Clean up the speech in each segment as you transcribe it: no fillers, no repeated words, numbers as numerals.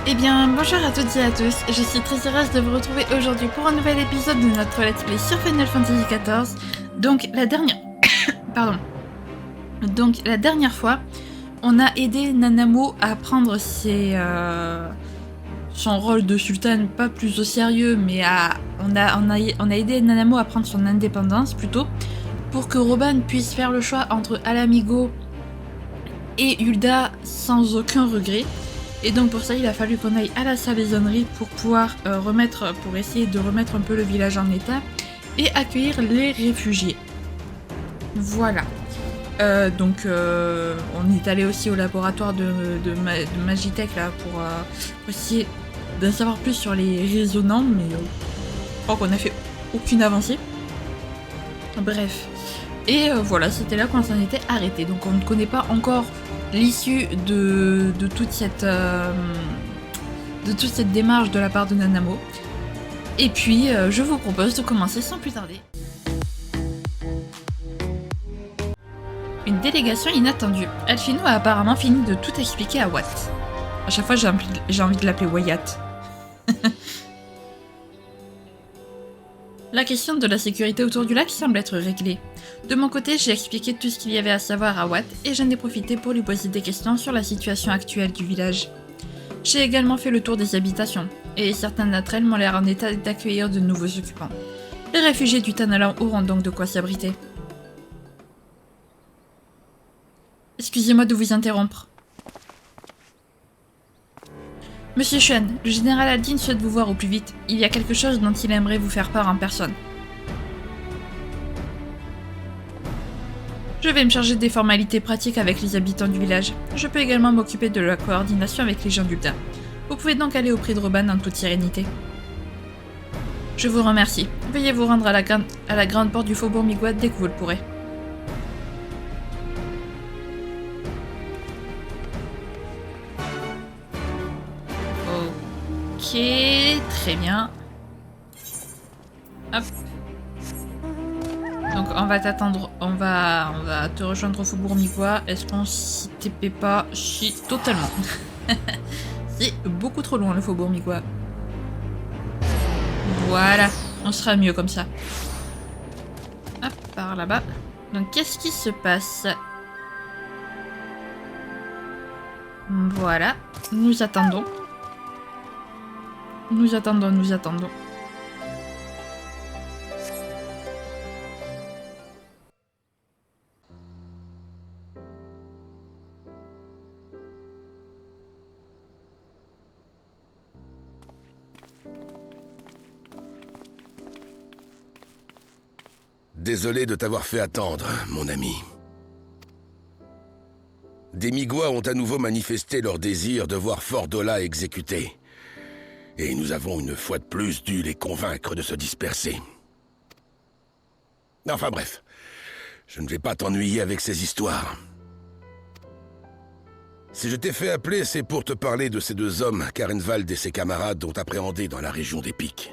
Eh bien, bonjour à toutes et à tous, je suis très heureuse de vous retrouver aujourd'hui pour un nouvel épisode de notre Let's Play sur Final Fantasy XIV. Donc, la dernière... Pardon. Donc, la dernière fois, on a aidé Nanamo à prendre son rôle de sultane, pas plus au sérieux, mais on a aidé Nanamo à prendre son indépendance, plutôt, pour que Roban puisse faire le choix entre Alamigo et Hulda sans aucun regret. Et donc pour ça, il a fallu qu'on aille à la salaisonnerie pour pouvoir pour essayer de remettre un peu le village en état et accueillir les réfugiés. Voilà. On est allé aussi au laboratoire de Magitech là pour essayer d'en savoir plus sur les résonants, mais je crois qu'on n'a fait aucune avancée. Bref. Et voilà, c'était là qu'on s'en était arrêté. Donc on ne connaît pas encore l'issue de toute cette démarche de la part de Nanamo. Et puis je vous propose de commencer sans plus tarder. Une délégation inattendue. Alphino a apparemment fini de tout expliquer à Watt. À chaque fois j'ai envie de l'appeler Wyatt. La question de la sécurité autour du lac semble être réglée. De mon côté, j'ai expliqué tout ce qu'il y avait à savoir à Watt et j'en ai profité pour lui poser des questions sur la situation actuelle du village. J'ai également fait le tour des habitations, et certaines d'entre elles m'ont l'air en état d'accueillir de nouveaux occupants. Les réfugiés du Tanalan auront donc de quoi s'abriter. Excusez-moi de vous interrompre. Monsieur Shen, le général Aldin souhaite vous voir au plus vite. Il y a quelque chose dont il aimerait vous faire part en personne. Je vais me charger des formalités pratiques avec les habitants du village. Je peux également m'occuper de la coordination avec les gens d'Ulda. Vous pouvez donc aller auprès de Roban en toute sérénité. Je vous remercie. Veuillez vous rendre à la grande porte du faubourg Migwa dès que vous le pourrez. Ok, très bien. Hop. Donc on va t'attendre, on va te rejoindre au faubourg Migwa. Est-ce qu'on s'y TP pas? Si, totalement. C'est beaucoup trop loin le faubourg Migwa. Voilà, on sera mieux comme ça. Hop, par là-bas. Donc qu'est-ce qui se passe? Voilà, nous attendons. Nous attendons. Désolé de t'avoir fait attendre, mon ami. Des Migwa ont à nouveau manifesté leur désir de voir Fordola exécuté. Et nous avons une fois de plus dû les convaincre de se disperser. Enfin bref, je ne vais pas t'ennuyer avec ces histoires. Si je t'ai fait appeler, c'est pour te parler de ces deux hommes qu'Arenvald et ses camarades ont appréhendés dans la région des Pics.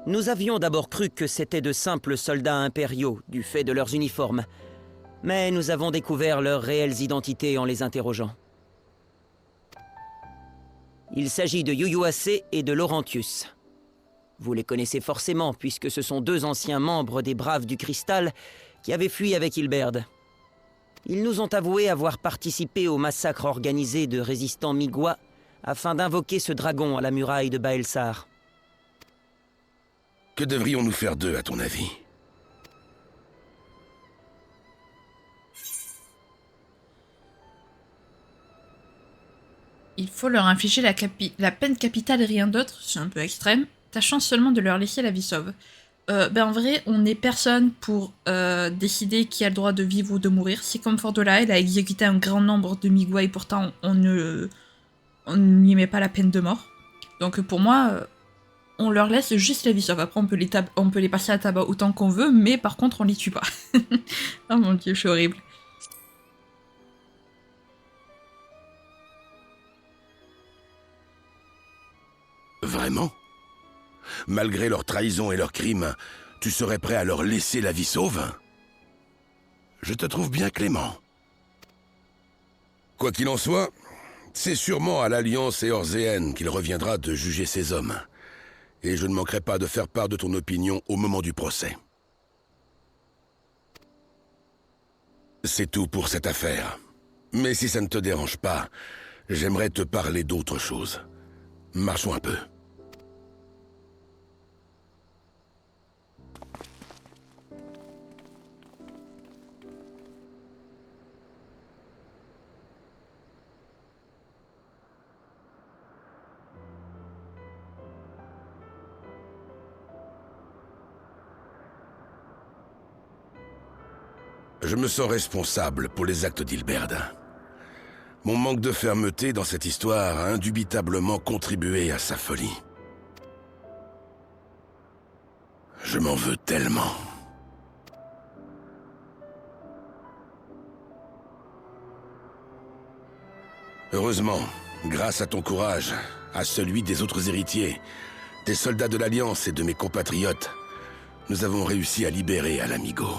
Nous avions d'abord cru que c'étaient de simples soldats impériaux, du fait de leurs uniformes. Mais nous avons découvert leurs réelles identités en les interrogeant. Il s'agit de Yuyuase et de Laurentius. Vous les connaissez forcément, puisque ce sont deux anciens membres des Braves du Cristal qui avaient fui avec Hilberd. Ils nous ont avoué avoir participé au massacre organisé de résistants Migwa afin d'invoquer ce dragon à la muraille de Baelsar. Que devrions-nous faire d'eux, à ton avis? Il faut leur infliger la peine capitale et rien d'autre, c'est un peu extrême, tâchant seulement de leur laisser la vie sauve. En vrai, on n'est personne pour décider qui a le droit de vivre ou de mourir. C'est comme Fordola, elle a exécuté un grand nombre de Migwa et pourtant on n'y met pas la peine de mort. Donc pour moi, on leur laisse juste la vie sauve. Après on peut les passer à tabac autant qu'on veut, mais par contre on les tue pas. Oh mon dieu, je suis horrible. Vraiment? Malgré leur trahison et leurs crimes, tu serais prêt à leur laisser la vie sauve? Je te trouve bien clément. Quoi qu'il en soit, C'est sûrement à l'Alliance éorzéenne qu'il reviendra de juger ces hommes. Et je ne manquerai pas de faire part de ton opinion au moment du procès. C'est tout pour cette affaire. Mais si ça ne te dérange pas, j'aimerais te parler d'autre chose. Marchons un peu. Je me sens responsable pour les actes d'Hilberd. Mon manque de fermeté dans cette histoire a indubitablement contribué à sa folie. Je m'en veux tellement. Heureusement, grâce à ton courage, à celui des autres héritiers, des soldats de l'Alliance et de mes compatriotes, nous avons réussi à libérer Ala-Mhigo.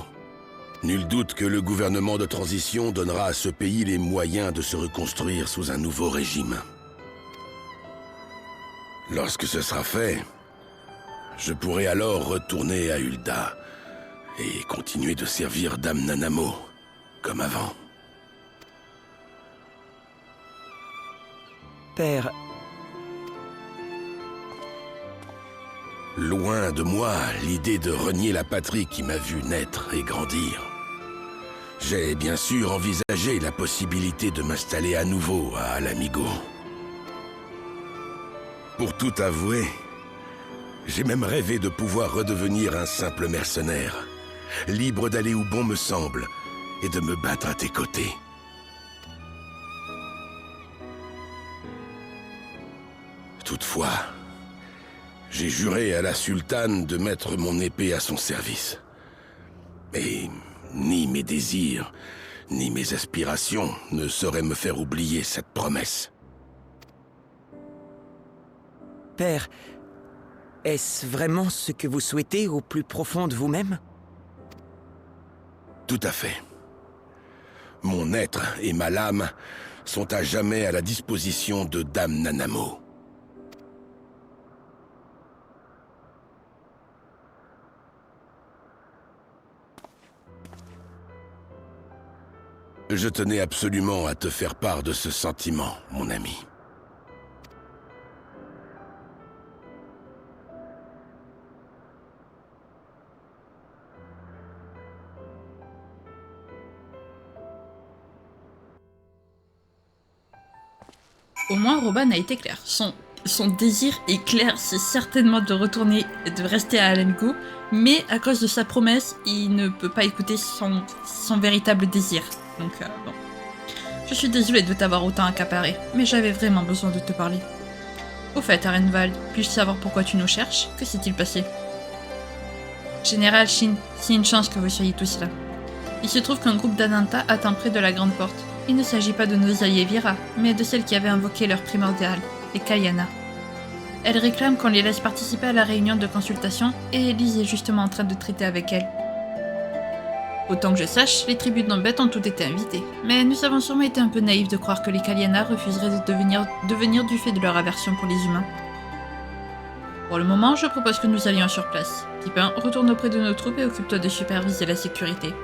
Nul doute que le gouvernement de transition donnera à ce pays les moyens de se reconstruire sous un nouveau régime. Lorsque ce sera fait, je pourrai alors retourner à Ul'dah et continuer de servir Dame Nanamo, comme avant. Père, Loin de moi l'idée de renier la patrie qui m'a vu naître et grandir. J'ai bien sûr envisagé la possibilité de m'installer à nouveau à Ala-Mhigo. Pour tout avouer, j'ai même rêvé de pouvoir redevenir un simple mercenaire, libre d'aller où bon me semble et de me battre à tes côtés. Toutefois, j'ai juré à la sultane de mettre mon épée à son service. Mais ni mes désirs, ni mes aspirations ne sauraient me faire oublier cette promesse. Père, est-ce vraiment ce que vous souhaitez au plus profond de vous-même? Tout à fait. Mon être et ma lame sont à jamais à la disposition de Dame Nanamo. Je tenais absolument à te faire part de ce sentiment, mon ami. Au moins, Robin a été clair. Son désir est clair, c'est certainement de retourner, de rester à Ala-Mhigo, mais à cause de sa promesse, il ne peut pas écouter son véritable désir. Donc, bon. Je suis désolée de t'avoir autant accaparé, mais j'avais vraiment besoin de te parler. Au fait, Arenvald, puis-je savoir pourquoi tu nous cherches? Que s'est-il passé? Général Shin, c'est une chance que vous soyez tous là. Il se trouve qu'un groupe d'Ananta attend près de la grande porte. Il ne s'agit pas de nos alliés Vira, mais de celles qui avaient invoqué leur primordial, les Kayana. Elles réclament qu'on les laisse participer à la réunion de consultation, et Elise est justement en train de traiter avec elles. Autant que je sache, les tribus d'Ambet ont toutes été invitées, mais nous avons sûrement été un peu naïfs de croire que les Kaliana refuseraient de venir du fait de leur aversion pour les humains. Pour le moment, je propose que nous allions sur place. Pipin, retourne auprès de nos troupes et occupe-toi de superviser la sécurité.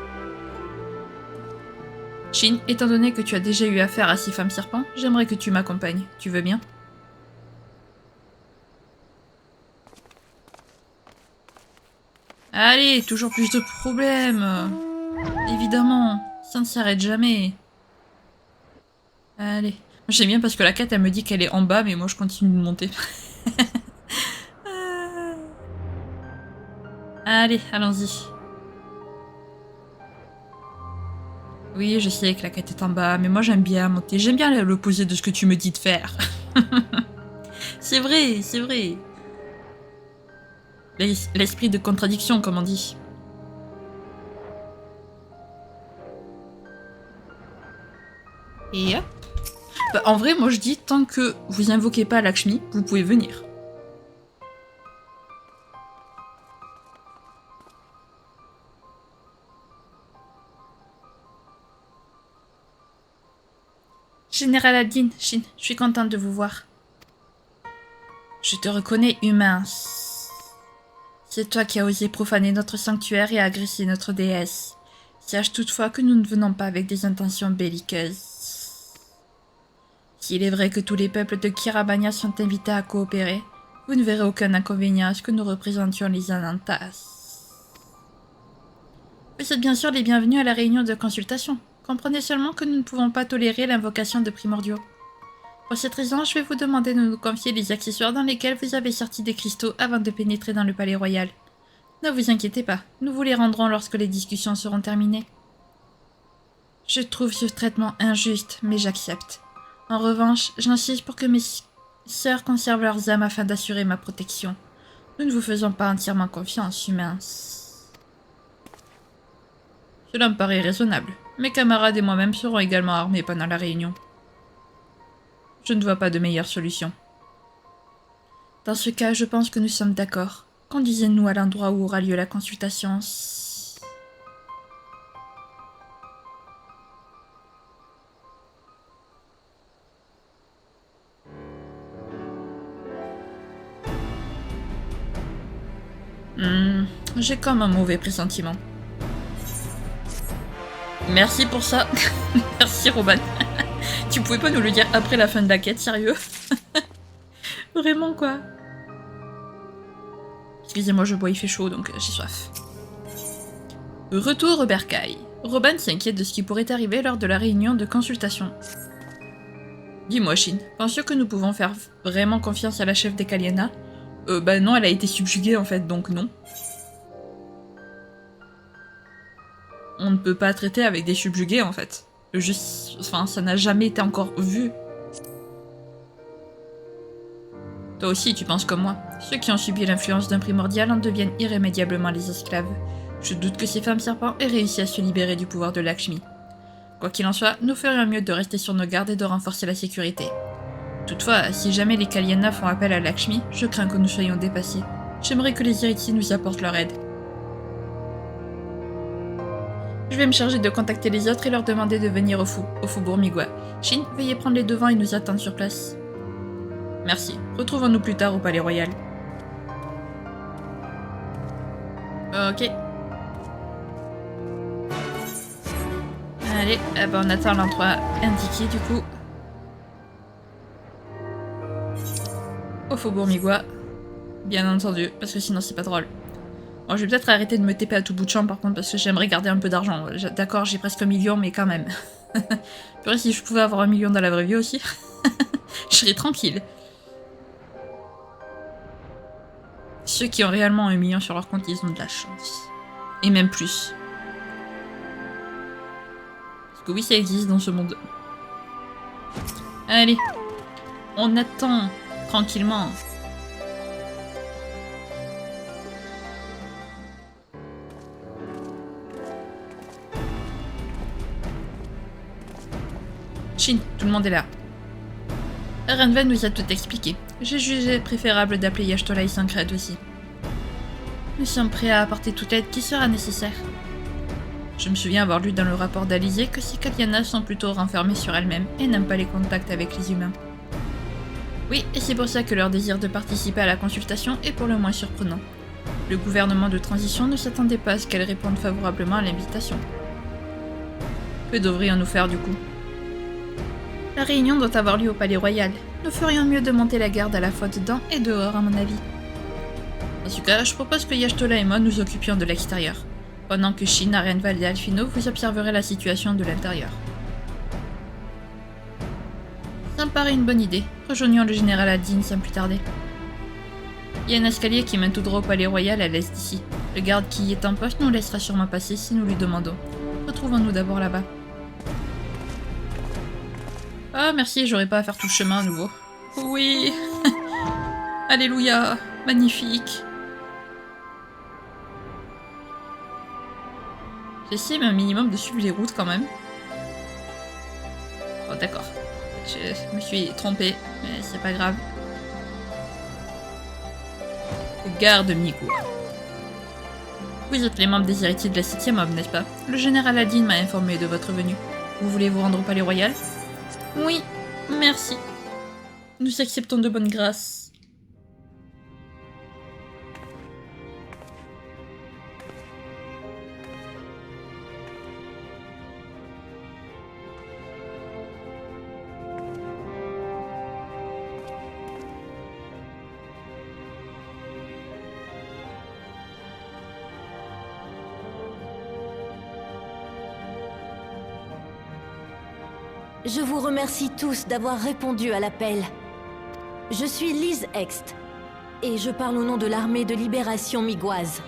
Shin, étant donné que tu as déjà eu affaire à ces femmes serpents, j'aimerais que tu m'accompagnes. Tu veux bien? Allez, toujours plus de problèmes. Évidemment, ça ne s'arrête jamais. Allez. J'aime bien parce que la quête, elle me dit qu'elle est en bas, mais moi je continue de monter. Allez, allons-y. Oui, je sais que la quête est en bas, mais moi j'aime bien monter. J'aime bien l'opposé de ce que tu me dis de faire. C'est vrai, c'est vrai. L'esprit de contradiction, comme on dit. Et hop. Bah, en vrai, moi je dis, tant que vous invoquez pas Lakshmi, vous pouvez venir. Général Aldin, Shin, je suis contente de vous voir. Je te reconnais, humain. C'est toi qui as osé profaner notre sanctuaire et agresser notre déesse. Sache toutefois que nous ne venons pas avec des intentions belliqueuses. S'il est vrai que tous les peuples de Kirabania sont invités à coopérer, vous ne verrez aucun inconvénient à ce que nous représentions les Anantas. Vous êtes bien sûr les bienvenus à la réunion de consultation. Comprenez seulement que nous ne pouvons pas tolérer l'invocation de primordiaux. Pour cette raison, je vais vous demander de nous confier les accessoires dans lesquels vous avez sorti des cristaux avant de pénétrer dans le palais royal. Ne vous inquiétez pas, nous vous les rendrons lorsque les discussions seront terminées. Je trouve ce traitement injuste, mais j'accepte. En revanche, j'insiste pour que mes sœurs conservent leurs âmes afin d'assurer ma protection. Nous ne vous faisons pas entièrement confiance, humains. Cela me paraît raisonnable. Mes camarades et moi-même serons également armés pendant la réunion. Je ne vois pas de meilleure solution. Dans ce cas, je pense que nous sommes d'accord. Conduisez-nous à l'endroit où aura lieu la consultation. J'ai comme un mauvais pressentiment. Merci pour ça. Merci, Robin. Tu pouvais pas nous le dire après la fin de la quête, sérieux? Vraiment, quoi. Excusez-moi, je bois, il fait chaud, donc j'ai soif. Retour au bercail. Robin s'inquiète de ce qui pourrait arriver lors de la réunion de consultation. Dis-moi, Shin, penses-tu que nous pouvons faire vraiment confiance à la chef des Kaliana? Bah non, elle a été subjuguée en fait, donc non. On ne peut pas traiter avec des subjugués en fait. Enfin, ça n'a jamais été encore vu. Toi aussi, tu penses comme moi. Ceux qui ont subi l'influence d'un primordial en deviennent irrémédiablement les esclaves. Je doute que ces femmes serpents aient réussi à se libérer du pouvoir de Lakshmi. Quoi qu'il en soit, nous ferions mieux de rester sur nos gardes et de renforcer la sécurité. Toutefois, si jamais les Kaliana font appel à Lakshmi, je crains que nous soyons dépassés. J'aimerais que les héritiers nous apportent leur aide. Je vais me charger de contacter les autres et leur demander de venir au Faubourg Migwa. Shin, veuillez prendre les devants et nous attendre sur place. Merci. Retrouvons-nous plus tard au Palais Royal. Ok. Allez, on attend l'endroit indiqué du coup. Au Faubourg Migwa. Bien entendu, parce que sinon c'est pas drôle. Bon, je vais peut-être arrêter de me taper à tout bout de champ par contre, parce que j'aimerais garder un peu d'argent. D'accord, j'ai presque 1 million, mais quand même. Purée, si je pouvais avoir 1 million dans la vraie vie aussi, je serais tranquille. Ceux qui ont réellement 1 million sur leur compte, ils ont de la chance. Et même plus. Parce que oui, ça existe dans ce monde. Allez. On attend tranquillement. Shin, tout le monde est là. Renven nous a tout expliqué. J'ai jugé préférable d'appeler Y'shtola et Sancred aussi. Nous sommes prêts à apporter toute l'aide qui sera nécessaire. Je me souviens avoir lu dans le rapport d'Alizé que ces Kaliana sont plutôt renfermées sur elles-mêmes et n'aiment pas les contacts avec les humains. Oui, et c'est pour ça que leur désir de participer à la consultation est pour le moins surprenant. Le gouvernement de transition ne s'attendait pas à ce qu'elles répondent favorablement à l'invitation. Que devrions-nous faire du coup? La réunion doit avoir lieu au Palais Royal. Nous ferions mieux de monter la garde à la fois dedans et dehors, à mon avis. Dans ce cas, je propose que Y'shtola et moi nous occupions de l'extérieur, pendant que Shin, Arenval et Alphino vous observerez la situation de l'intérieur. Ça me paraît une bonne idée. Rejoignons le général Aldin sans plus tarder. Il y a un escalier qui mène tout droit au Palais Royal à l'est d'ici. Le garde qui y est en poste nous laissera sûrement passer si nous lui demandons. Retrouvons-nous d'abord là-bas. Ah merci, j'aurais pas à faire tout le chemin à nouveau. Oui. Alléluia. Magnifique. J'essaie un minimum de suivre les routes quand même. Oh d'accord. Je me suis trompée, mais c'est pas grave. Garde Migwa. Vous êtes les membres des héritiers de la 7e homme, n'est-ce pas? Le général Aldin m'a informé de votre venue. Vous voulez vous rendre au Palais Royal? Oui, Merci. Nous acceptons de bonne grâce. Je vous remercie tous d'avoir répondu à l'appel. Je suis Lise Ext, et je parle au nom de l'armée de libération migoise.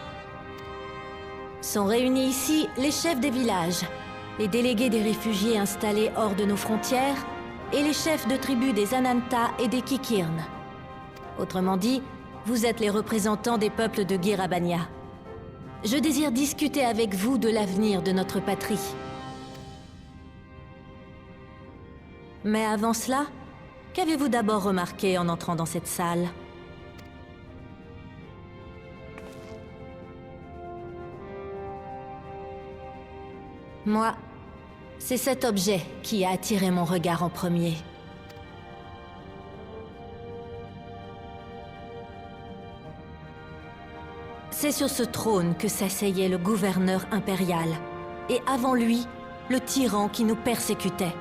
Sont réunis ici les chefs des villages, les délégués des réfugiés installés hors de nos frontières, et les chefs de tribus des Ananta et des Kikirn. Autrement dit, vous êtes les représentants des peuples de Girabania. Je désire discuter avec vous de l'avenir de notre patrie. Mais avant cela, qu'avez-vous d'abord remarqué en entrant dans cette salle? Moi, c'est cet objet qui a attiré mon regard en premier. C'est sur ce trône que s'asseyait le gouverneur impérial, et avant lui, le tyran qui nous persécutait.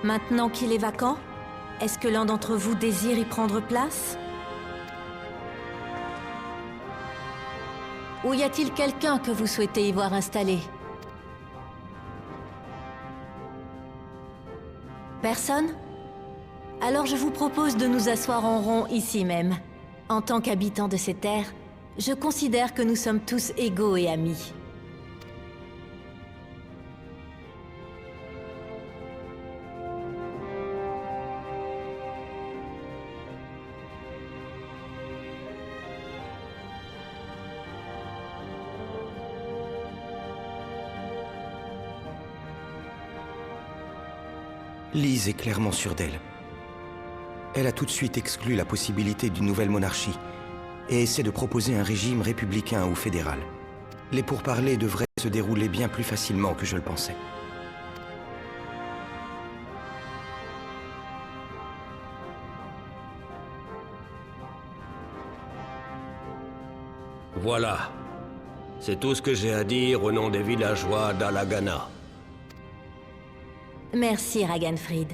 Maintenant qu'il est vacant, est-ce que l'un d'entre vous désire y prendre place? Ou y a-t-il quelqu'un que vous souhaitez y voir installé? Personne? Alors je vous propose de nous asseoir en rond ici même. En tant qu'habitants de ces terres, je considère que nous sommes tous égaux et amis. Lise est clairement sûre d'elle. Elle a tout de suite exclu la possibilité d'une nouvelle monarchie et essaie de proposer un régime républicain ou fédéral. Les pourparlers devraient se dérouler bien plus facilement que je le pensais. Voilà. C'est tout ce que j'ai à dire au nom des villageois d'Alagana. Merci, Raganfrid.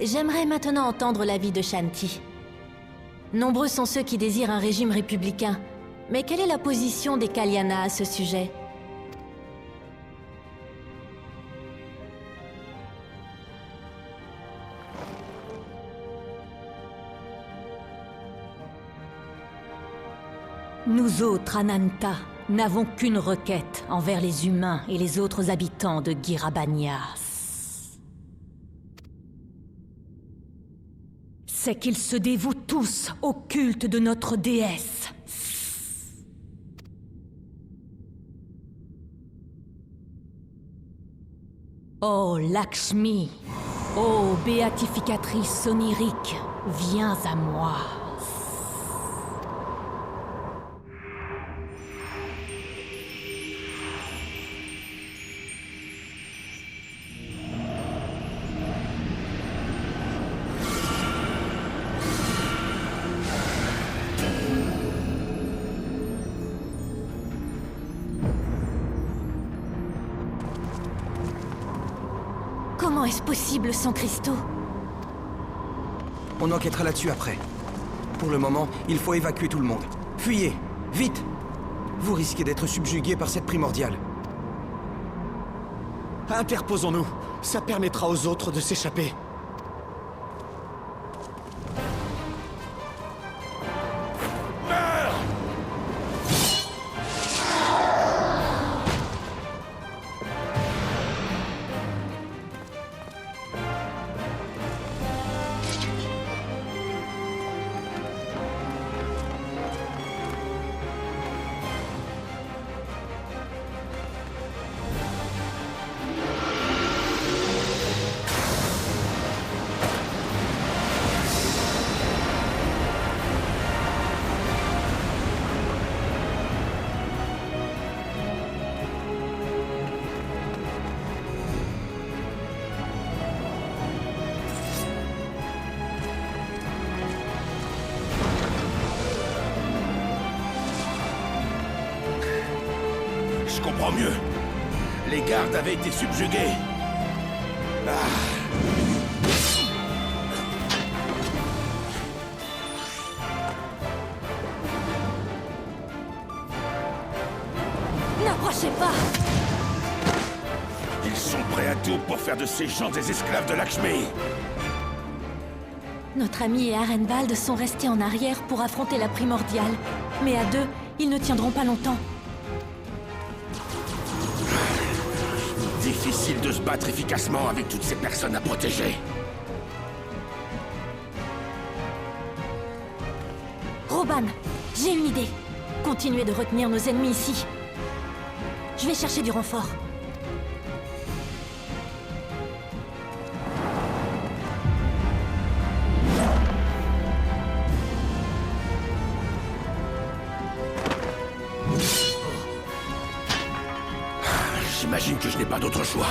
J'aimerais maintenant entendre l'avis de Shanti. Nombreux sont ceux qui désirent un régime républicain, mais quelle est la position des Kalyana à ce sujet? Nous autres, Ananta, n'avons qu'une requête envers les humains et les autres habitants de Girabania. C'est qu'ils se dévouent tous au culte de notre déesse. Oh Lakshmi, ô béatificatrice onirique, viens à moi. Comment est-ce possible sans cristaux? On enquêtera là-dessus après. Pour le moment, il faut évacuer tout le monde. Fuyez! Vite! Vous risquez d'être subjugués par cette primordiale. Interposons-nous. Ça permettra aux autres de s'échapper. comprends mieux. Les gardes avaient été subjugués. N'approchez pas! Ils sont prêts à tout pour faire de ces gens des esclaves de Lakshmi. Notre ami et Arenvald sont restés en arrière pour affronter la primordiale. Mais à deux, ils ne tiendront pas longtemps. Difficile de se battre efficacement avec toutes ces personnes à protéger. Roban, j'ai une idée. Continuez de retenir nos ennemis ici. Je vais chercher du renfort. J'imagine que je n'ai pas d'autre choix.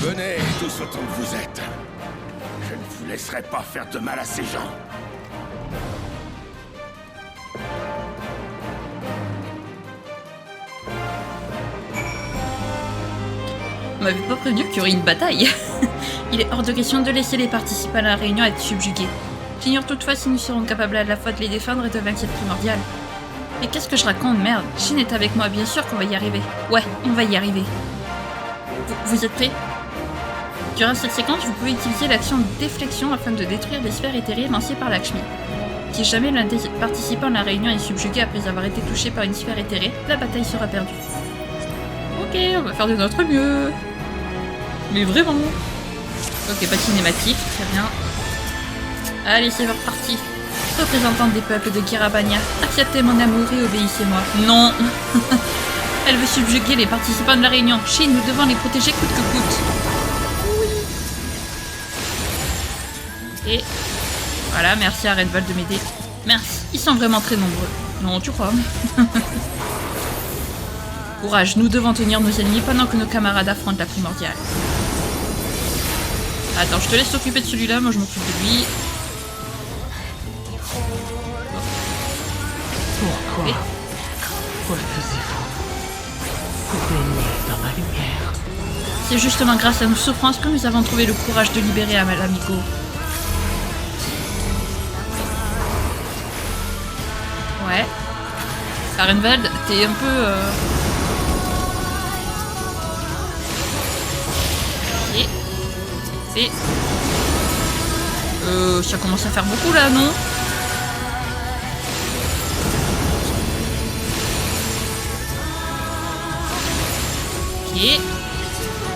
Venez, tous autant que vous êtes. Je ne vous laisserai pas faire de mal à ces gens. On m'avait pas prévenu qu'il y aurait une bataille. Il est hors de question de laisser les participants à la réunion être subjugués. J'ignore toutefois si nous serons capables à la fois de les défendre et de vaincre cette primordiale. Mais qu'est-ce que je raconte, merde? Shin est avec moi, bien sûr qu'on va y arriver. Ouais, on va y arriver. Vous êtes prêts? Durant cette séquence, vous pouvez utiliser l'action déflexion afin de détruire les sphères éthérées lancées par Lakshmi. Si jamais l'un des participants de la réunion est subjugué après avoir été touché par une sphère éthérée, la bataille sera perdue. Ok, on va faire de notre mieux. Mais vraiment. Ok, pas de cinématique, très bien. Allez, c'est reparti. Représentante des peuples de Girabania, acceptez mon amour et obéissez-moi. Non. Elle veut subjuguer les participants de la réunion. Shin, nous devons les protéger coûte que coûte. Oui. Et voilà, merci à Redval de m'aider. Merci, ils sont vraiment très nombreux. Non, tu crois? Courage, nous devons tenir nos ennemis pendant que nos camarades affrontent la primordiale. Attends, je te laisse t'occuper de celui-là, moi je m'occupe de lui. Pourquoi? Où faisiez-vous? Vous baignez dans ma lumière. C'est justement grâce à nos souffrances que nous avons trouvé le courage de libérer Amigo. Ouais. Arenvald, t'es un peu... Et... ça commence à faire beaucoup là, non? Ok.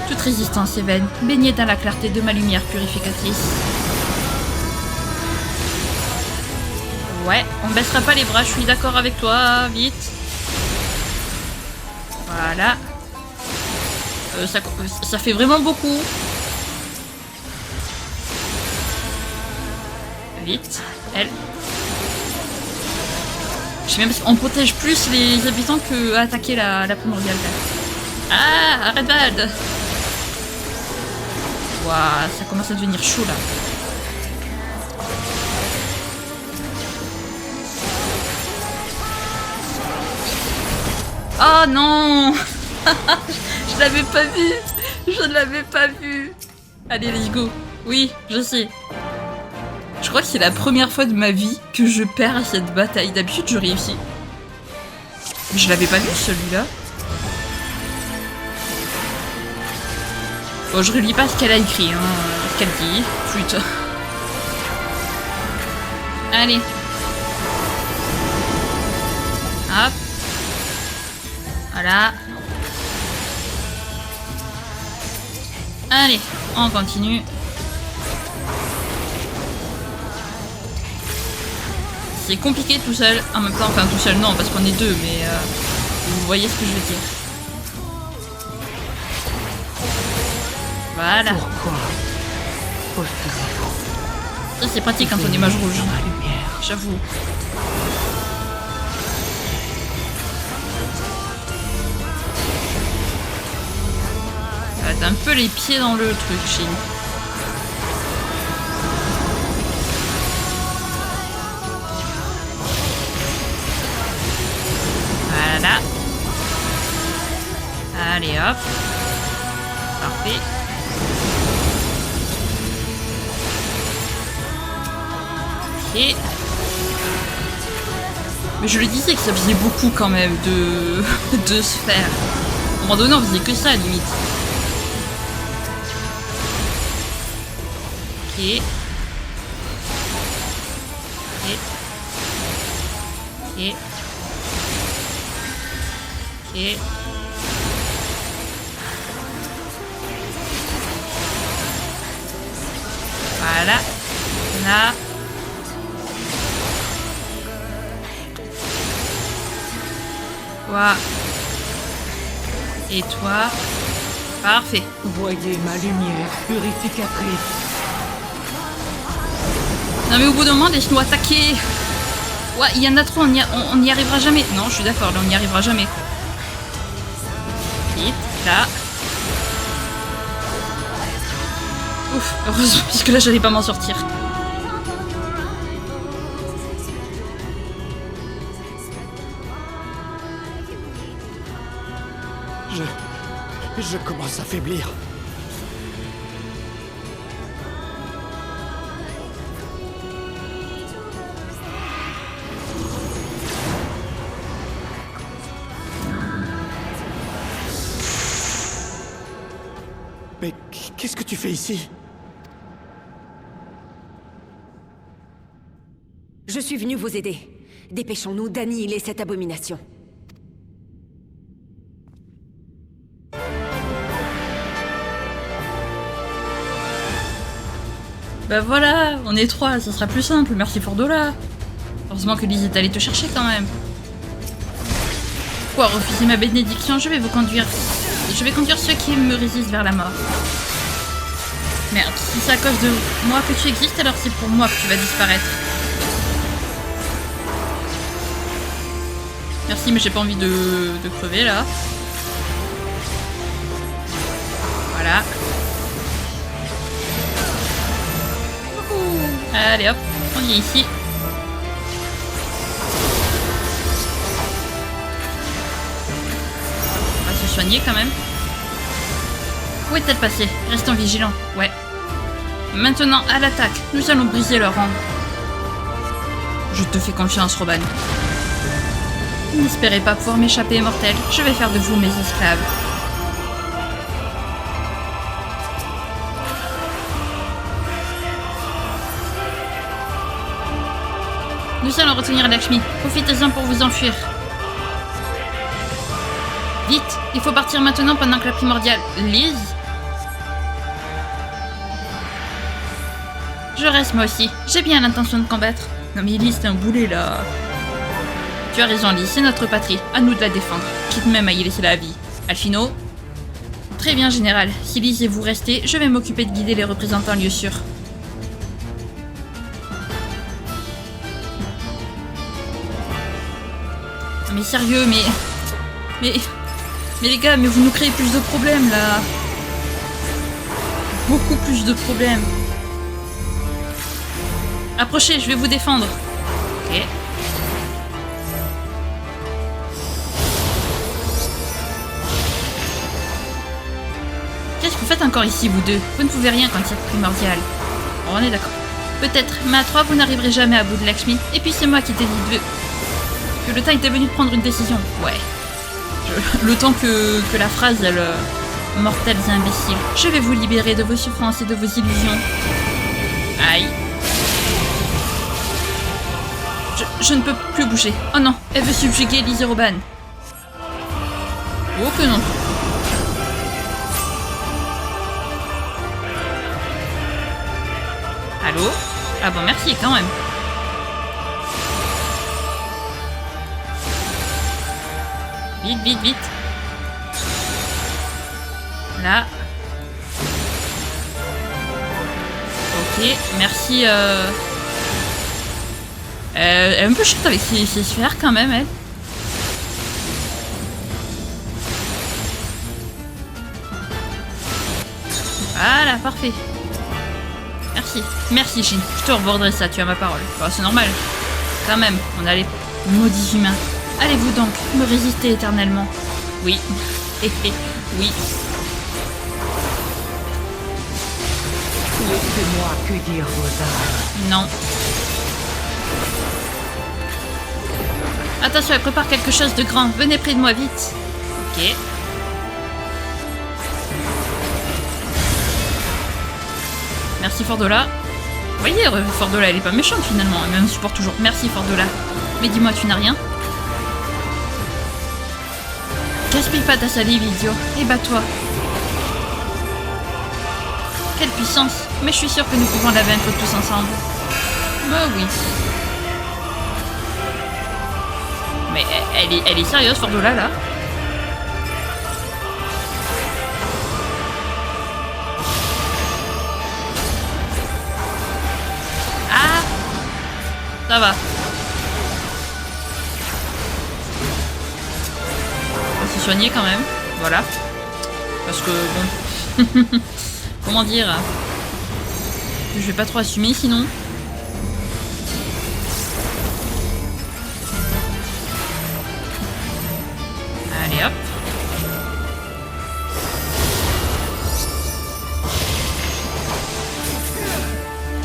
Toute résistance est vaine, baignée dans la clarté de ma lumière purificatrice. Ouais, on baissera pas les bras, je suis d'accord avec toi, vite. Voilà. Ça fait vraiment beaucoup. Vite, elle. Je sais même on protège plus les habitants que attaquer la primordiale. Ah, Redbad. Waouh, ça commence à devenir chaud là. Oh non. Je l'avais pas vu. Je ne l'avais pas vu. Allez, let's go. Oui, je sais. Je crois que c'est la première fois de ma vie que je perds à cette bataille. D'habitude, je réussis. Mais je l'avais pas vu, celui-là. Bon, je relis pas ce qu'elle a écrit, hein, ce qu'elle dit. Putain. Allez. Hop. Voilà. Allez, on continue. C'est compliqué tout seul, en même temps, enfin tout seul non, parce qu'on est deux, mais vous voyez ce que je veux dire. Voilà. Pourquoi? Ça c'est pratique quand on est mage rouge. J'avoue. T'as un peu les pieds dans le truc, Shin. Voilà. Allez hop. Parfait. Ok. Mais je le disais que ça faisait beaucoup quand même de sphères. À un moment donné, on faisait que ça, limite. Ok. Ok. Ok. Ok. Voilà. Là. Toi. Et toi. Parfait. Voyez ma lumière purificatrice. Non mais au bout d'un moment, laisse-nous attaquer. Ouais, il y en a trop, on n'y arrivera jamais. Non, je suis d'accord, là, on n'y arrivera jamais. Vite, là. Ouf, heureusement, puisque là, j'allais pas m'en sortir. Je commence à faiblir. Mais qu'est-ce que tu fais ici? Je suis venu vous aider. Dépêchons-nous d'annihiler cette abomination. Bah voilà, on est trois, ça sera plus simple, merci Fordola. Heureusement que Lise est allée te chercher quand même. Quoi, refuser ma bénédiction, je vais vous conduire. Je vais conduire ceux qui me résistent vers la mort. Merde, si c'est à cause de moi que tu existes, alors c'est pour moi que tu vas disparaître. Merci, mais j'ai pas envie de crever là. Voilà. Allez hop, on vient ici. On va se soigner quand même. Où est-elle passée? Restons vigilants. Ouais. Maintenant, à l'attaque. Nous allons briser leur rang. Je te fais confiance, Roban. N'espérez pas pouvoir m'échapper, mortel. Je vais faire de vous mes esclaves. Nous allons retenir Lakshmi. Profitez-en pour vous enfuir. Vite, il faut partir maintenant pendant que la primordiale... Lise? Je reste moi aussi. J'ai bien l'intention de combattre. Non mais Lise, t'es un boulet là. Tu as raison Lise, c'est notre patrie. À nous de la défendre. Quitte même à y laisser la vie. Alphino? Très bien général. Si Lise et vous restez, je vais m'occuper de guider les représentants en lieu sûr. Mais sérieux, mais les gars, mais vous nous créez plus de problèmes là. Beaucoup plus de problèmes. Approchez, je vais vous défendre. Ok. Qu'est-ce que vous faites encore ici, vous deux? Vous ne pouvez rien quand c'est primordial. Bon, on est d'accord. Peut-être, mais à trois, vous n'arriverez jamais à bout de Lakshmi. Et puis c'est moi qui t'ai dit que le temps était venu de prendre une décision. Ouais. Le temps que la phrase, elle... mortels et imbéciles. Je vais vous libérer de vos souffrances et de vos illusions. Aïe. Je ne peux plus bouger. Oh non, elle veut subjuguer Lise Roban. Oh que non. Allô? Ah bon, merci quand même. Vite, vite, vite. Là. Ok, merci. Elle est un peu chute avec ses sphères quand même, elle. Voilà, parfait. Merci. Merci, Shin. Je te reborderai ça, tu as ma parole. Bah, c'est normal. Quand même, on a les maudits humains. Allez-vous donc me résister éternellement? Oui. Oui. Laissez-moi accueillir vos âmes. Non. Attention, elle prépare quelque chose de grand. Venez près de moi, vite. Ok. Merci Fordola. Vous voyez, Fordola, elle est pas méchante finalement. Elle me supporte toujours. Merci Fordola. Mais dis-moi, tu n'as rien? Gaspille pas ta salive, idiot. Et bats-toi. Quelle puissance. Mais je suis sûre que nous pouvons la vaincre tous ensemble. Bah oui. Mais elle est sérieuse, Fordola, là? Ah! Ça va. On va se soigner quand même. Voilà. Parce que, bon... Comment dire? Je vais pas trop assumer, sinon... Allez hop.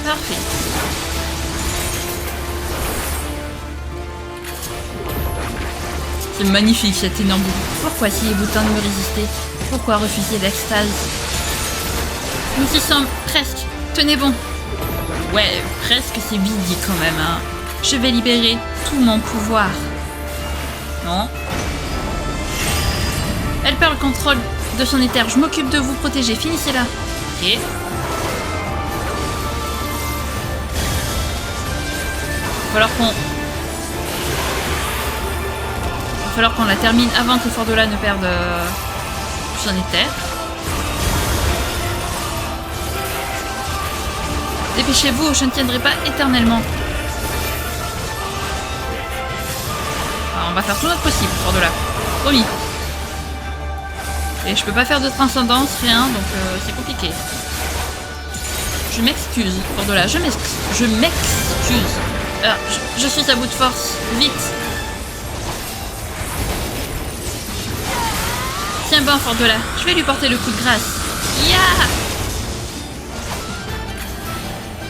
Parfait. C'est magnifique cette énorme boule. Pourquoi essayez-vous tant de me résister? Pourquoi refuser l'extase? Nous y sommes, presque. Tenez bon. Ouais, presque c'est vite dit quand même, hein. Je vais libérer tout mon pouvoir. Non. Elle perd le contrôle de son éther. Je m'occupe de vous protéger. Finissez-la. Ok. Il va falloir qu'on la termine avant que Fordola ne perde son éther. Dépêchez-vous, je ne tiendrai pas éternellement. Alors, on va faire tout notre possible, Fordola. Promis. Et je peux pas faire de transcendance, rien, donc c'est compliqué. Je m'excuse, Fordola, je m'excuse. Alors, je suis à bout de force. Vite. Tiens bon, Fordola, je vais lui porter le coup de grâce. Ya!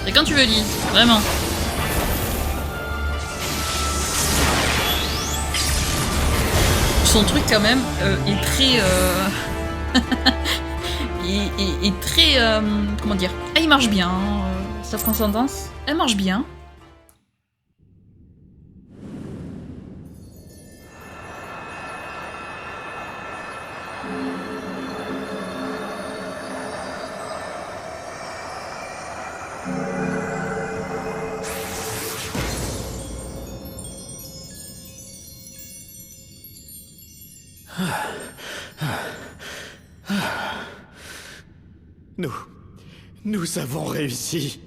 C'est quand tu veux, Lise, vraiment. Son truc, quand même, est très... est très... comment dire? Ah, il marche bien, sa transcendance. Elle marche bien. Nous avons réussi.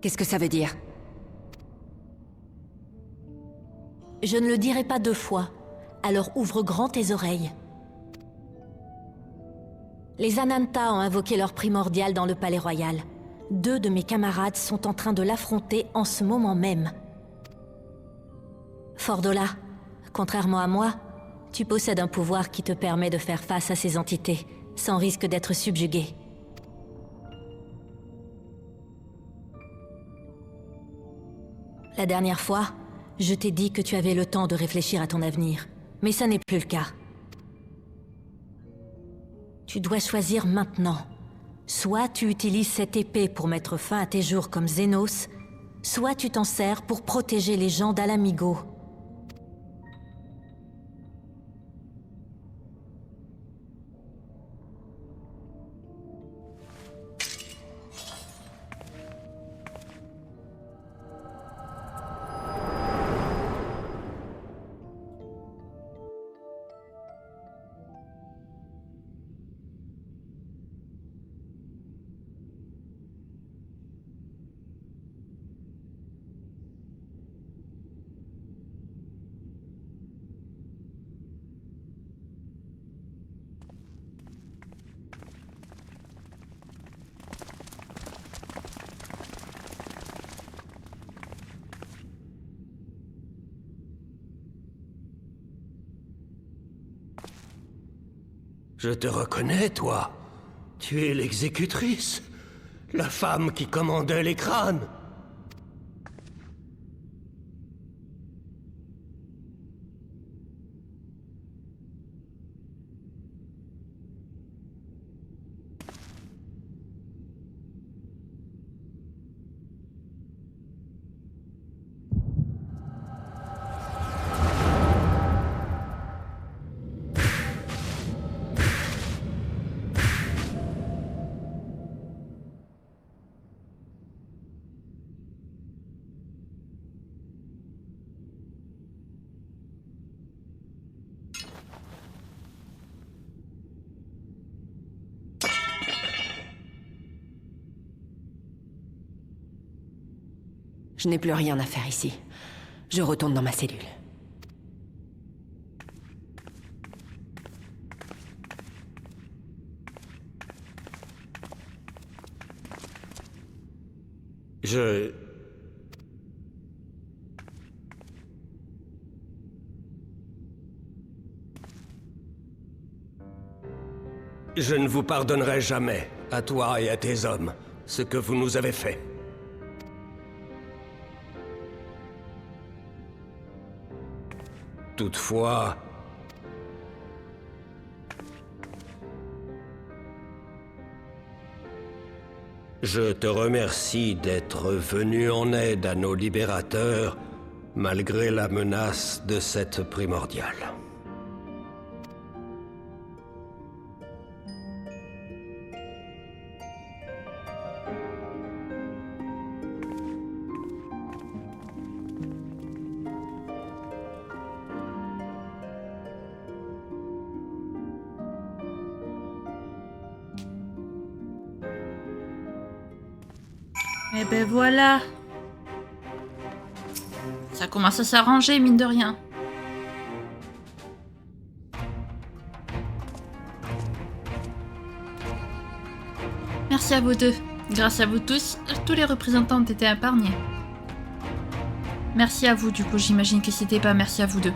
Qu'est-ce que ça veut dire? Je ne le dirai pas 2 fois, alors ouvre grand tes oreilles. Les Ananta ont invoqué leur primordial dans le palais royal. 2 de mes camarades sont en train de l'affronter en ce moment même. Fordola, contrairement à moi, tu possèdes un pouvoir qui te permet de faire face à ces entités, sans risque d'être subjugué. La dernière fois, je t'ai dit que tu avais le temps de réfléchir à ton avenir, mais ça n'est plus le cas. Tu dois choisir maintenant. Soit tu utilises cette épée pour mettre fin à tes jours comme Zenos, soit tu t'en sers pour protéger les gens d'Ala Mhigo. Je te reconnais, toi. Tu es l'exécutrice. La femme qui commandait les crânes. Je n'ai plus rien à faire ici. Je retourne dans ma cellule. Je ne vous pardonnerai jamais, à toi et à tes hommes, ce que vous nous avez fait. Toutefois... je te remercie d'être venu en aide à nos libérateurs, malgré la menace de cette primordiale. Et ben voilà. Ça commence à s'arranger, mine de rien. Merci à vous deux. Grâce à vous tous les représentants ont été épargnés. Merci à vous, du coup, j'imagine que c'était pas merci à vous deux.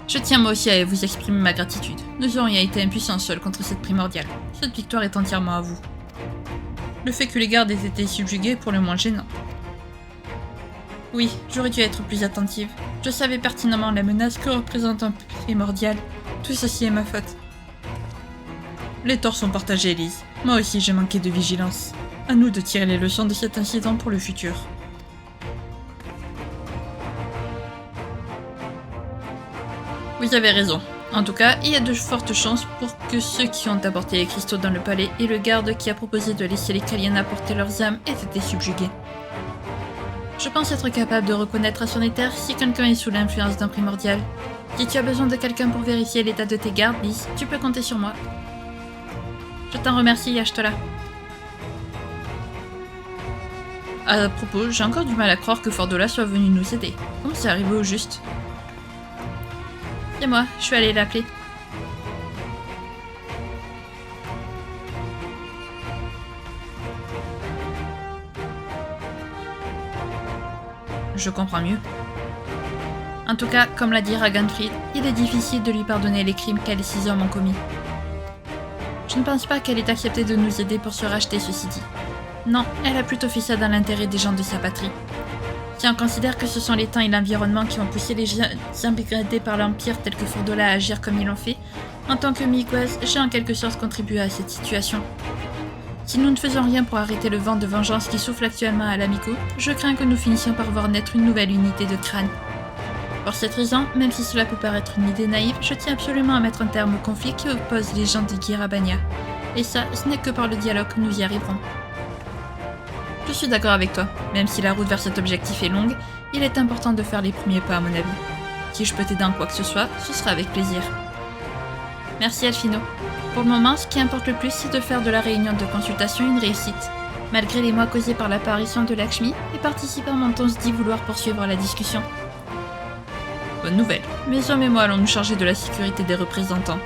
Je tiens moi aussi à vous exprimer ma gratitude. Nous aurions été impuissants seuls contre cette primordiale. Cette victoire est entièrement à vous. Le fait que les gardes aient été subjugués est pour le moins gênant. Oui, j'aurais dû être plus attentive. Je savais pertinemment la menace que représente un primordial. Tout ceci est ma faute. Les torts sont partagés, Elise. Moi aussi j'ai manqué de vigilance. À nous de tirer les leçons de cet incident pour le futur. Vous avez raison. En tout cas, il y a de fortes chances pour que ceux qui ont apporté les cristaux dans le palais et le garde qui a proposé de laisser les Kaliens apporter leurs âmes aient été subjugués. Je pense être capable de reconnaître à son éther si quelqu'un est sous l'influence d'un primordial. Si tu as besoin de quelqu'un pour vérifier l'état de tes gardes, Lys, tu peux compter sur moi. Je t'en remercie, Y'Ashtola. À propos, j'ai encore du mal à croire que Fordola soit venu nous aider. Comment c'est arrivé au juste? C'est moi, je suis allée l'appeler. Je comprends mieux. En tout cas, comme l'a dit Ragnfrid, il est difficile de lui pardonner les crimes qu'elle et ses hommes ont commis. Je ne pense pas qu'elle ait accepté de nous aider pour se racheter, ceci dit. Non, elle a plutôt fait ça dans l'intérêt des gens de sa patrie. Si on considère que ce sont les temps et l'environnement qui ont poussé les gens dégradés par l'Empire tels que Fordola à agir comme ils l'ont fait, en tant que Migoise, j'ai en quelque sorte contribué à cette situation. Si nous ne faisons rien pour arrêter le vent de vengeance qui souffle actuellement à l'Amico, je crains que nous finissions par voir naître une nouvelle unité de crâne. Pour cette raison, même si cela peut paraître une idée naïve, je tiens absolument à mettre un terme au conflit qui oppose les gens de Girabania. Et ça, ce n'est que par le dialogue que nous y arriverons. Je suis d'accord avec toi, même si la route vers cet objectif est longue, il est important de faire les premiers pas à mon avis. Si je peux t'aider en quoi que ce soit, ce sera avec plaisir. Merci Alphino. Pour le moment, ce qui importe le plus, c'est de faire de la réunion de consultation une réussite. Malgré les mois causés par l'apparition de Lakshmi, les participants m'ont tous dit vouloir poursuivre la discussion. Bonne nouvelle, mes hommes et moi allons nous charger de la sécurité des représentants.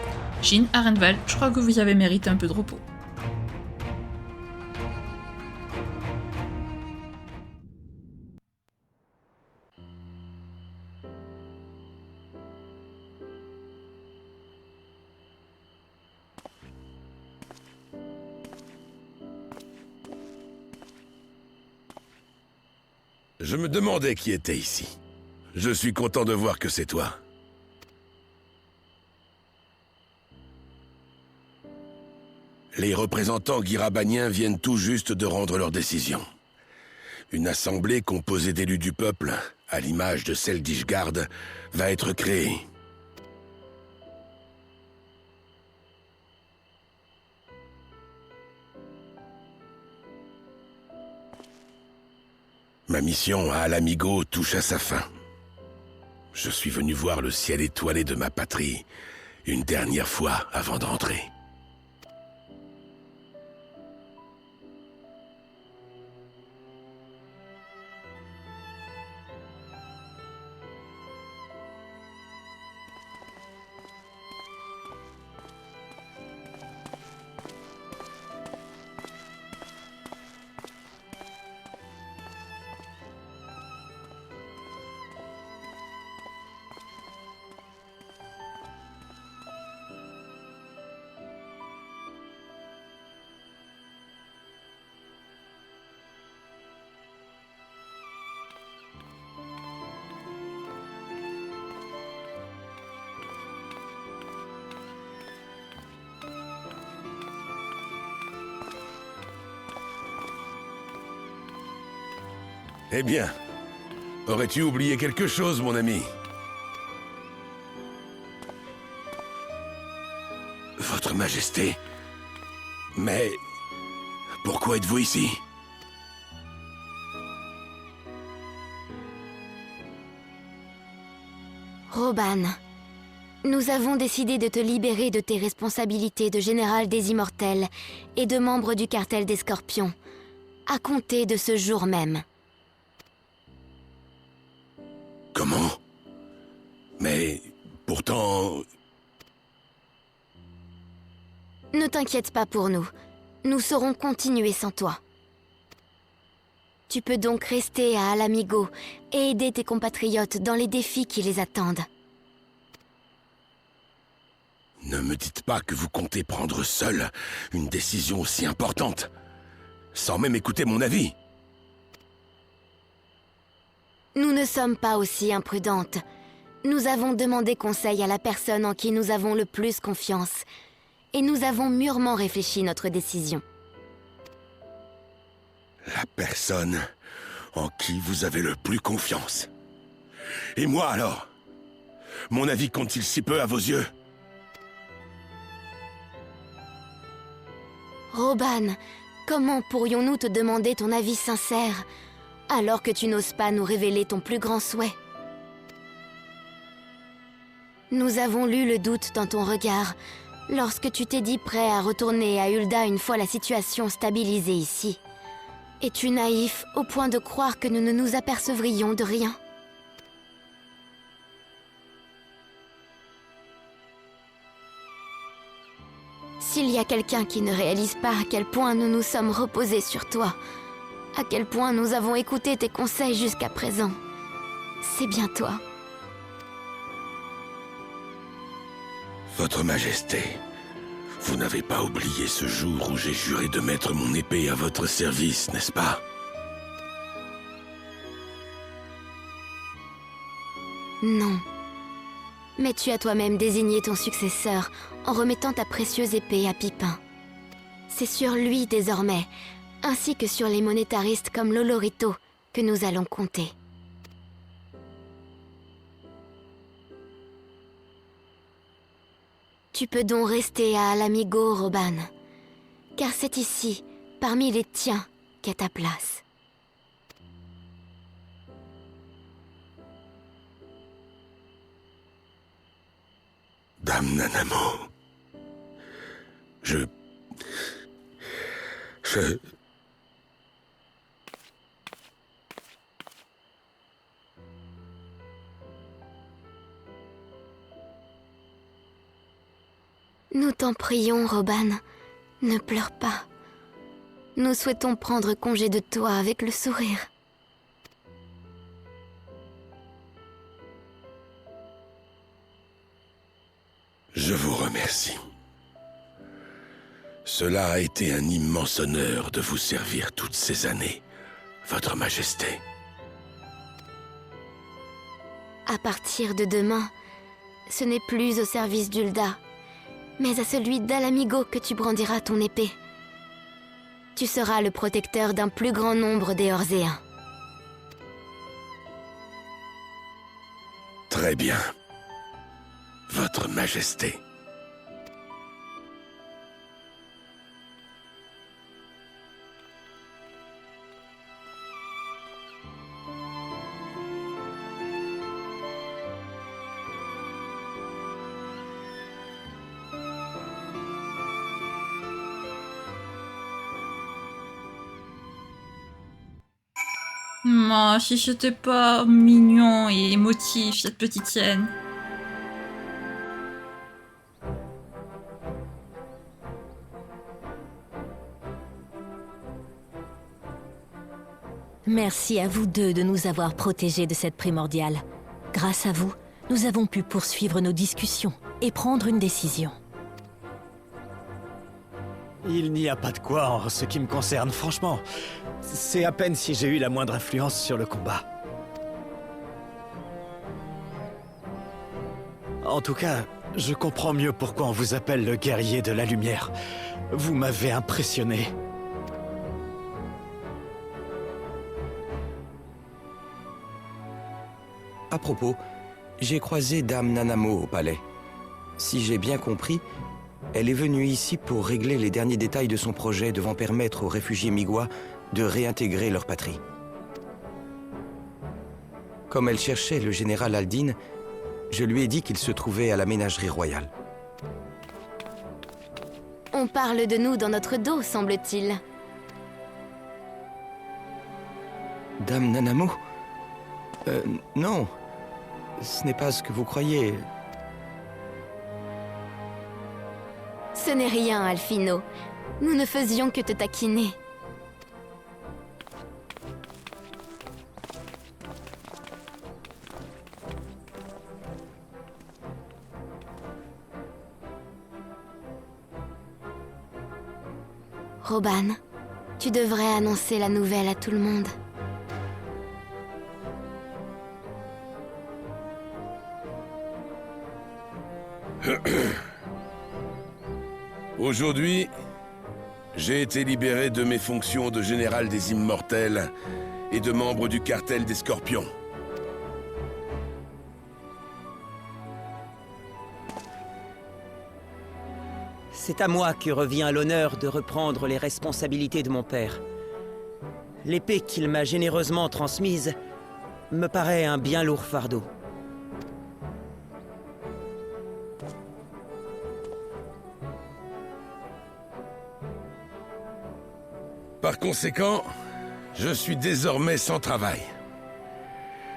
Jin, Arenval, je crois que vous avez mérité un peu de repos. Je me demandais qui était ici. Je suis content de voir que c'est toi. Les représentants guirabaniens viennent tout juste de rendre leur décision. Une assemblée composée d'élus du peuple, à l'image de celle d'Ishgard, va être créée. Ma mission à Ala-Mhigo touche à sa fin. Je suis venu voir le ciel étoilé de ma patrie une dernière fois avant d'entrer. Eh bien, aurais-tu oublié quelque chose, mon ami? Votre Majesté... Mais... pourquoi êtes-vous ici? Roban, nous avons décidé de te libérer de tes responsabilités de général des Immortels et de membre du cartel des Scorpions, à compter de ce jour même. Comment? Mais... pourtant... Ne t'inquiète pas pour nous. Nous saurons continuer sans toi. Tu peux donc rester à Ala-Mhigo et aider tes compatriotes dans les défis qui les attendent. Ne me dites pas que vous comptez prendre seul une décision aussi importante, sans même écouter mon avis. Nous ne sommes pas aussi imprudentes. Nous avons demandé conseil à la personne en qui nous avons le plus confiance, et nous avons mûrement réfléchi notre décision. La personne en qui vous avez le plus confiance. Et moi alors? Mon avis compte-t-il si peu à vos yeux? Roban, comment pourrions-nous te demander ton avis sincère alors que tu n'oses pas nous révéler ton plus grand souhait? Nous avons lu le doute dans ton regard lorsque tu t'es dit prêt à retourner à Ul'dah une fois la situation stabilisée ici. Es-tu naïf au point de croire que nous ne nous apercevrions de rien? S'il y a quelqu'un qui ne réalise pas à quel point nous nous sommes reposés sur toi, à quel point nous avons écouté tes conseils jusqu'à présent, c'est bien toi. Votre Majesté, vous n'avez pas oublié ce jour où j'ai juré de mettre mon épée à votre service, n'est-ce pas? Non. Mais tu as toi-même désigné ton successeur en remettant ta précieuse épée à Pipin. C'est sur lui désormais, ainsi que sur les monétaristes comme Lolorito, que nous allons compter. Tu peux donc rester à Ala-Mhigo, Roban, car c'est ici, parmi les tiens, qu'est ta place. Dame Nanamo... Je... Nous t'en prions, Roban, ne pleure pas. Nous souhaitons prendre congé de toi avec le sourire. Je vous remercie. Cela a été un immense honneur de vous servir toutes ces années, Votre Majesté. À partir de demain, ce n'est plus au service d'Ulda, mais à celui d'Alamigo que tu brandiras ton épée. Tu seras le protecteur d'un plus grand nombre d'Éorzéens. Très bien. Votre Majesté. Oh, si c'était pas mignon et émotif, cette petite scène. Merci à vous deux de nous avoir protégés de cette primordiale. Grâce à vous, nous avons pu poursuivre nos discussions et prendre une décision. Il n'y a pas de quoi en ce qui me concerne, franchement. C'est à peine si j'ai eu la moindre influence sur le combat. En tout cas, je comprends mieux pourquoi on vous appelle le guerrier de la lumière. Vous m'avez impressionné. À propos, j'ai croisé Dame Nanamo au palais. Si j'ai bien compris, elle est venue ici pour régler les derniers détails de son projet devant permettre aux réfugiés Migwa de réintégrer leur patrie. Comme elle cherchait le général Aldin, je lui ai dit qu'il se trouvait à la ménagerie royale. On parle de nous dans notre dos, semble-t-il. Dame Nanamo? Non. Ce n'est pas ce que vous croyez. Ce n'est rien, Alphino. Nous ne faisions que te taquiner. Roban, tu devrais annoncer la nouvelle à tout le monde. Aujourd'hui, j'ai été libéré de mes fonctions de général des Immortels et de membre du cartel des Scorpions. C'est à moi que revient l'honneur de reprendre les responsabilités de mon père. L'épée qu'il m'a généreusement transmise me paraît un bien lourd fardeau. Par conséquent, je suis désormais sans travail.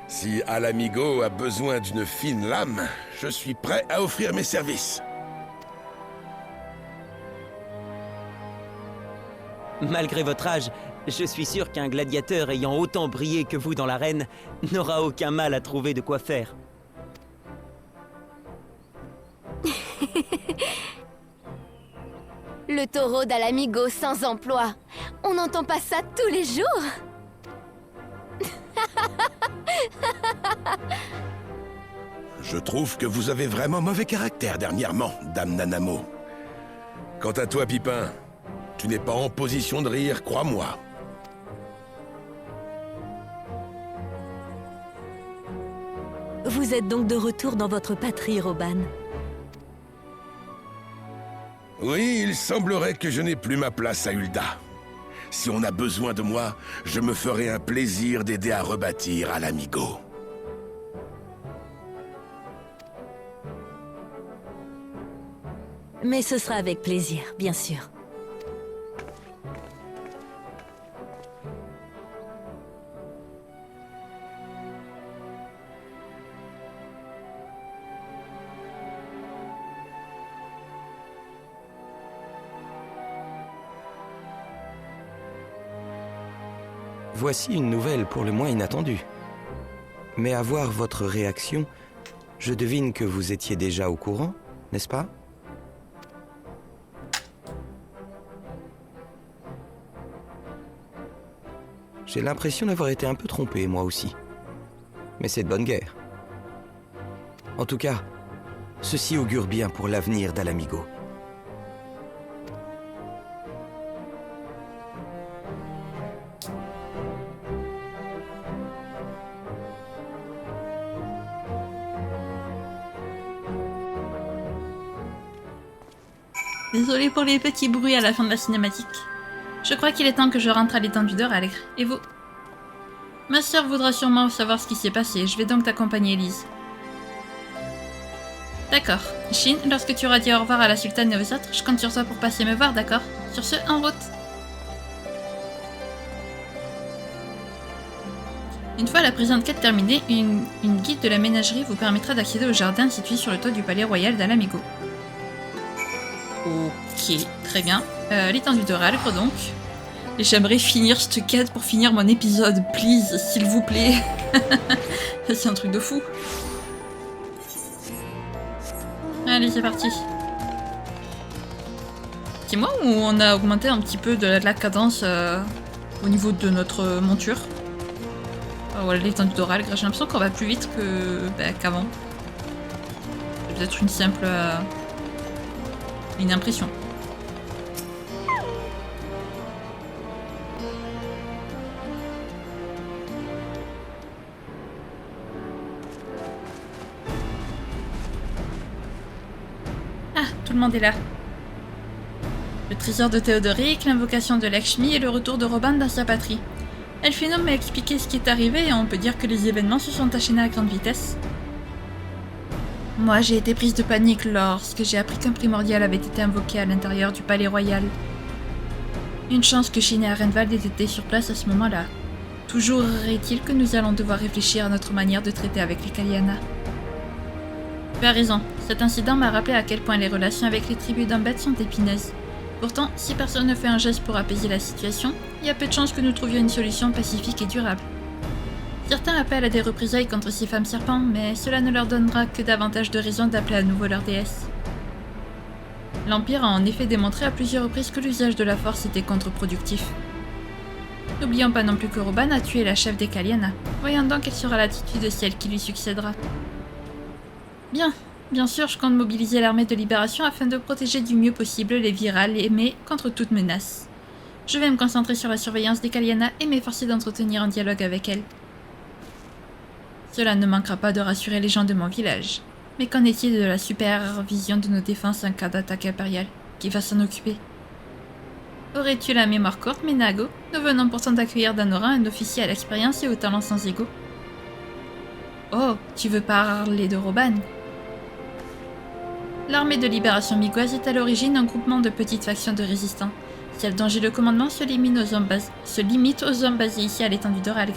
Si Alamigo a besoin d'une fine lame, je suis prêt à offrir mes services. Malgré votre âge, je suis sûr qu'un gladiateur ayant autant brillé que vous dans l'arène n'aura aucun mal à trouver de quoi faire. Le taureau d'Alamigo sans emploi. On n'entend pas ça tous les jours. Je trouve que vous avez vraiment mauvais caractère dernièrement, Dame Nanamo. Quant à toi, Pipin, tu n'es pas en position de rire, crois-moi. Vous êtes donc de retour dans votre patrie, Roban. Oui, il semblerait que je n'ai plus ma place à Ulda. Si on a besoin de moi, je me ferai un plaisir d'aider à rebâtir Alamigo. Mais ce sera avec plaisir, bien sûr. Voici une nouvelle pour le moins inattendue. Mais à voir votre réaction, je devine que vous étiez déjà au courant, n'est-ce pas? J'ai l'impression d'avoir été un peu trompé, moi aussi. Mais c'est de bonne guerre. En tout cas, ceci augure bien pour l'avenir d'Alamigo. Désolée pour les petits bruits à la fin de la cinématique. Je crois qu'il est temps que je rentre à l'étendue de Ralgr. Et vous? Ma sœur voudra sûrement savoir ce qui s'est passé, je vais donc t'accompagner, Lise. D'accord. Shin, lorsque tu auras dit au revoir à la sultane et aux autres, je compte sur toi pour passer me voir, d'accord? Sur ce, en route. Une fois la présente quête terminée, une guide de la ménagerie vous permettra d'accéder au jardin situé sur le toit du palais royal d'Alamigo. Ok, très bien. L'étendue de Ralgr donc. Et j'aimerais finir cette quête pour finir mon épisode, please, s'il vous plaît. C'est un truc de fou. Allez, c'est parti. C'est moi ou on a augmenté un petit peu de la cadence au niveau de notre monture? Oh, voilà, l'étendue de Ralgr, j'ai l'impression qu'on va plus vite qu'avant. C'est peut-être une simple... une impression. Ah, tout le monde est là. Le trésor de Théodoric, l'invocation de Lakshmi et le retour de Robin dans sa patrie. Elphinum m'a expliqué ce qui est arrivé et on peut dire que les événements se sont enchaînés à grande vitesse. Moi, j'ai été prise de panique lorsque j'ai appris qu'un primordial avait été invoqué à l'intérieur du palais royal. Une chance que Shin et Arenvald aient été sur place à ce moment-là. Toujours est-il que nous allons devoir réfléchir à notre manière de traiter avec les Kaliana. Tu as raison, cet incident m'a rappelé à quel point les relations avec les tribus d'Ambet sont épineuses. Pourtant, si personne ne fait un geste pour apaiser la situation, il y a peu de chances que nous trouvions une solution pacifique et durable. Certains appellent à des représailles contre ces femmes serpents, mais cela ne leur donnera que davantage de raisons d'appeler à nouveau leur déesse. L'Empire a en effet démontré à plusieurs reprises que l'usage de la force était contre-productif. N'oublions pas non plus que Robin a tué la chef des Kaliana. Voyons donc quelle sera l'attitude de celle qui lui succédera. Bien sûr, je compte mobiliser l'armée de libération afin de protéger du mieux possible les virales aimés contre toute menace. Je vais me concentrer sur la surveillance des Kaliana et m'efforcer d'entretenir un dialogue avec elles. Cela ne manquera pas de rassurer les gens de mon village. Mais qu'en est-il de la supervision de nos défenses en cas d'attaque impériale? Qui va s'en occuper? Aurais-tu la mémoire courte, Menago? Nous venons pourtant d'accueillir d'Anora un officier à l'expérience et au talent sans égaux. Oh, tu veux parler de Robin? L'armée de libération migoise est à l'origine un groupement de petites factions de résistants. Celle dont j'ai le commandement se limite aux hommes basés ici à l'étendue de Ralgr.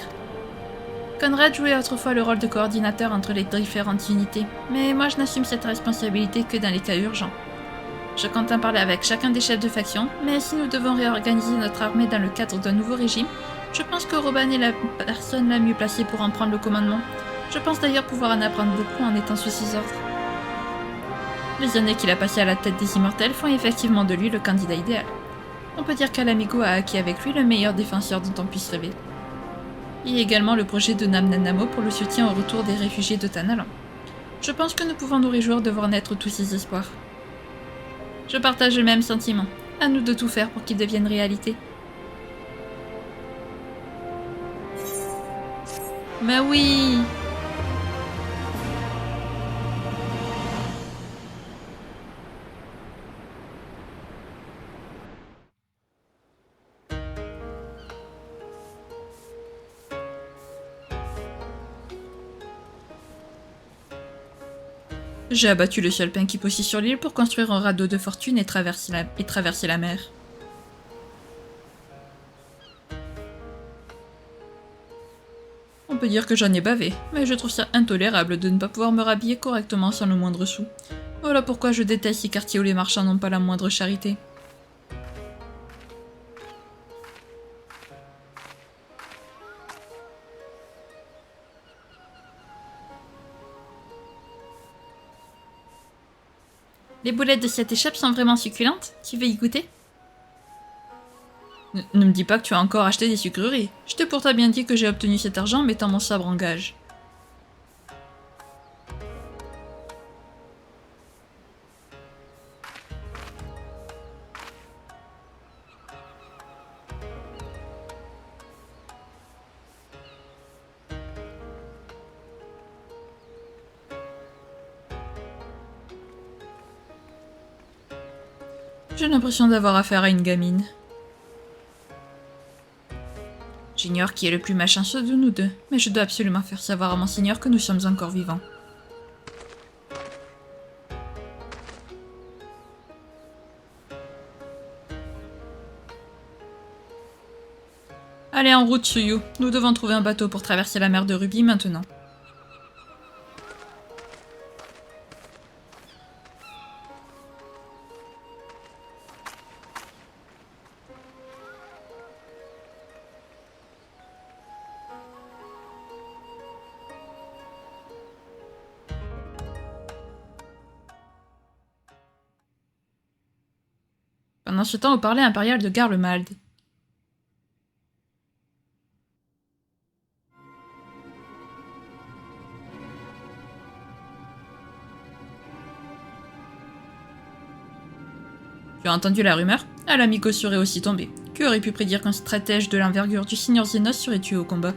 Conrad jouait autrefois le rôle de coordinateur entre les différentes unités, mais moi je n'assume cette responsabilité que dans les cas urgents. Je compte en parler avec chacun des chefs de faction, mais si nous devons réorganiser notre armée dans le cadre d'un nouveau régime, je pense que Robin est la personne la mieux placée pour en prendre le commandement. Je pense d'ailleurs pouvoir en apprendre beaucoup en étant sous ses ordres. Les années qu'il a passées à la tête des Immortels font effectivement de lui le candidat idéal. On peut dire qu'Alamigo a acquis avec lui le meilleur défenseur dont on puisse rêver. Il y a également le projet de Namnanamo pour le soutien au retour des réfugiés de Tanalan. Je pense que nous pouvons nous réjouir de voir naître tous ces espoirs. Je partage le même sentiment. À nous de tout faire pour qu'ils deviennent réalité. Mais oui! J'ai abattu le seul pain qui poussait sur l'île pour construire un radeau de fortune et traverser la mer. On peut dire que j'en ai bavé, mais je trouve ça intolérable de ne pas pouvoir me rhabiller correctement sans le moindre sou. Voilà pourquoi je déteste ces quartiers où les marchands n'ont pas la moindre charité. Les boulettes de cette échappe sont vraiment succulentes. Tu veux y goûter? Ne me dis pas que tu as encore acheté des sucreries. Je t'ai pourtant bien dit que j'ai obtenu cet argent en mettant mon sabre en gage. J'ai l'impression d'avoir affaire à une gamine. J'ignore qui est le plus malchanceux de nous deux, mais je dois absolument faire savoir à Monseigneur que nous sommes encore vivants. Allez, en route, Tsuyu. Nous devons trouver un bateau pour traverser la mer de Ruby maintenant. Pendant ce temps, au palais impérial de Garlemald. Tu as entendu la rumeur? Alamico serait aussi tombé. Qui aurait pu prédire qu'un stratège de l'envergure du Seigneur Zenos serait tué au combat?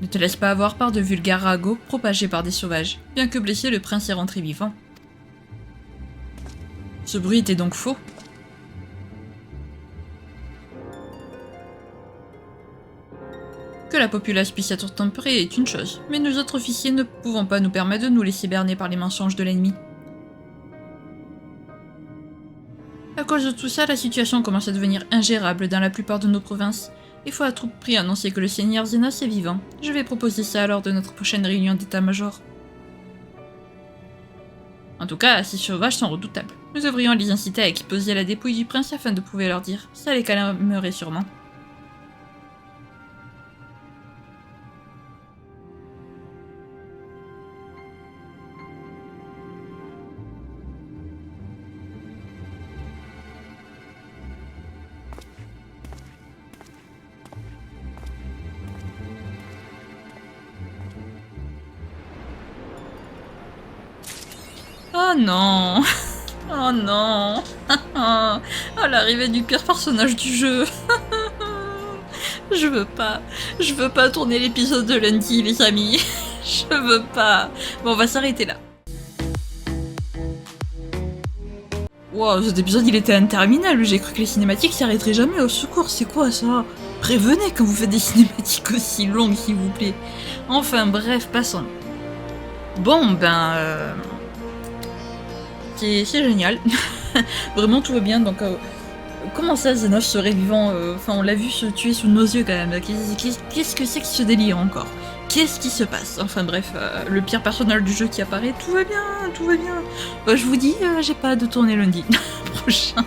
Ne te laisse pas avoir par de vulgaires ragots propagés par des sauvages. Bien que blessé, le prince est rentré vivant. Ce bruit était donc faux. Que la populace puisse être tempérée est une chose, mais nous autres officiers ne pouvons pas nous permettre de nous laisser berner par les mensonges de l'ennemi. À cause de tout ça, la situation commence à devenir ingérable dans la plupart de nos provinces. Il faut à tout prix annoncer que le Seigneur Zenos est vivant. Je vais proposer ça lors de notre prochaine réunion d'état-major. En tout cas, ces sauvages sont redoutables. Nous devrions les inciter à exposer la dépouille du prince afin de pouvoir leur dire. Ça les calmerait sûrement. Oh non. Oh non. Oh, l'arrivée du pire personnage du jeu. Je veux pas tourner l'épisode de lundi, les amis. Je veux pas. Bon, on va s'arrêter là. Wow, cet épisode il était interminable. J'ai cru que les cinématiques s'arrêteraient jamais. Au secours, c'est quoi ça? Prévenez quand vous faites des cinématiques aussi longues, s'il vous plaît. Enfin bref, passons. Bon, ben... C'est génial. Vraiment, tout va bien. Donc, comment ça, Zenos serait vivant? Enfin, on l'a vu se tuer sous nos yeux, quand même. Qu'est-ce que c'est que ce délire, encore? Qu'est-ce qui se passe? Enfin, bref, le pire personnage du jeu qui apparaît. Tout va bien, tout va bien. Bah, je vous dis, j'ai pas de tournée lundi prochain.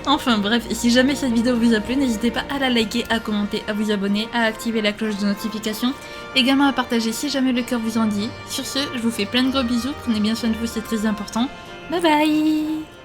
Enfin bref, si jamais cette vidéo vous a plu, n'hésitez pas à la liker, à commenter, à vous abonner, à activer la cloche de notification, également à partager si jamais le cœur vous en dit. Sur ce, je vous fais plein de gros bisous, prenez bien soin de vous, c'est très important. Bye bye.